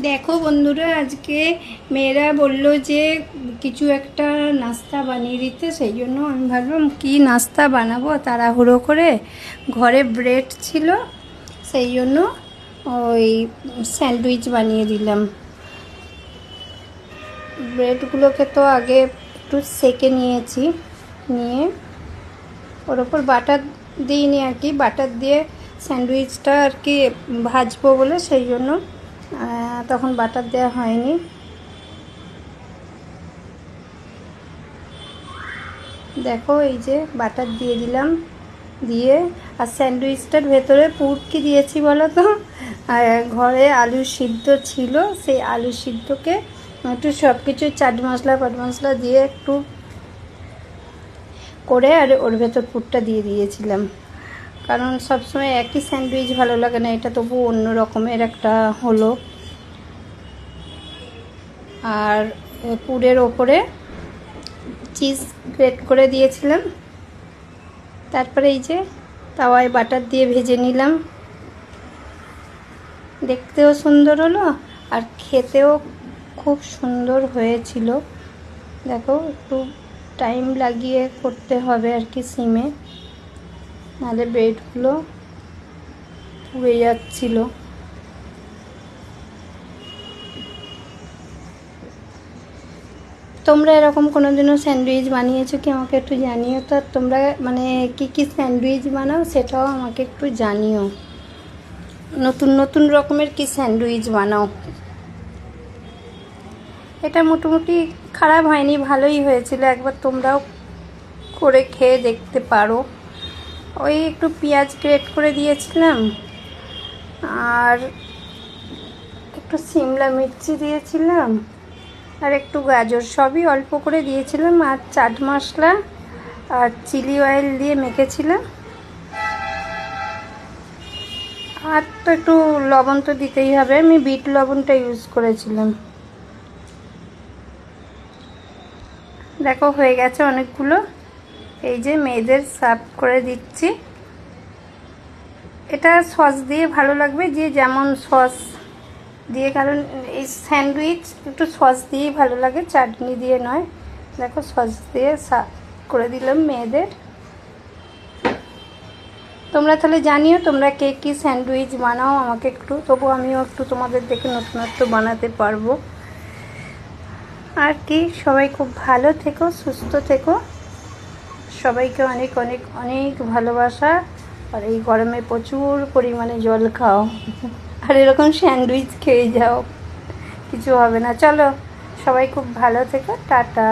দেখো বন্ধুরা, আজকে মেয়েরা বললো যে কিছু একটা নাস্তা বানিয়ে দিতে। সেই জন্য আমি ভাবলাম কি নাস্তা বানাবো, তাড়াহুড়ো করে ঘরে ব্রেড ছিল, সেই জন্য ওই স্যান্ডউইচ বানিয়ে দিলাম। ব্রেডগুলোকে তো আগে একটু সেকে নিয়েছি, নিয়ে ওর ওপর বাটার দিইনি আর কি, বাটার দিয়ে স্যান্ডউইচটা আর কি ভাজবো বলে সেই জন্য তখন বাটার দেওয়া হয়নি। দেখো এই যে বাটার দিয়ে দিলাম, দিয়ে আর স্যান্ডউইচটার ভেতরে পুর কি দিয়েছি বলো তো, আর ঘরে আলু সিদ্ধ ছিল, সেই আলু সিদ্ধকে একটু সব কিছু চাট মশলা পাট মশলা দিয়ে একটু করে আর ওর ভেতর পুরটা দিয়ে দিয়েছিলাম। কারণ সবসময় একই স্যান্ডউইচ ভালো লাগে না, এটা তবু অন্য রকমের একটা হলো। আর পুরের ওপরে চিজ গ্রেট করে দিয়েছিলাম। তারপরে এই যে তাওয়ায় বাটার দিয়ে ভেজে নিলাম। দেখতেও সুন্দর হলো আর খেতেও খুব সুন্দর হয়েছিল। দেখো একটু টাইম লাগিয়ে করতে হবে আর কি সিমে, নাহলে ব্রেডগুলো পুড়ে যাচ্ছিলো। তোমরা এরকম কোনো দিনও স্যান্ডউইচ বানিয়েছো কি আমাকে একটু জানিও তো। তোমরা মানে কি কি স্যান্ডউইচ বানাও সেটাও আমাকে একটু জানিও। নতুন নতুন রকমের কি স্যান্ডউইচ বানাও। এটা মোটামুটি খারাপ হয়নি, ভালোই হয়েছিল, একবার তোমরাও করে খেয়ে দেখতে পারো। ওই একটু পেঁয়াজ গ্রেট করে দিয়েছিলাম আর একটু সিমলা মির্চি দিয়েছিলাম আর একটু গাজর, সবই অল্প করে দিয়েছিলাম, আর চাট মশলা আর চিলি অয়েল দিয়ে মেখেছিলাম। আর তো একটু লবণ তো দিতেই হবে, আমি বিট লবণটা ইউজ করেছিলাম। দেখো হয়ে গেছে অনেকগুলো। এই যে মেয়েদের সার্ভ করে দিচ্ছি। এটা সস দিয়ে ভালো লাগবে, যে যেমন সস দিয়ে, কারণ এই স্যান্ডউইচ একটু সস দিয়েই ভালো লাগে, চাটনি দিয়ে নয়। দেখো সস দিয়ে সার্ভ করে দিলাম মেয়েদের। তোমরা তাহলে জানিও তোমরা কে কী স্যান্ডউইচ বানাও আমাকে একটু, তবু আমিও একটু তোমাদের দেখে নতুনত্ব বানাতে পারবো আর কি। সবাই খুব ভালো থেকো, সুস্থ থেকো, সবাইকে অনেক অনেক অনেক ভালোবাসা। আর এই গরমে প্রচুর পরিমাণে জল খাও আর এরকম স্যান্ডউইচ খেয়ে যাও, কিছু হবে না। চলো সবাই খুব ভালো থেকো, টাটা।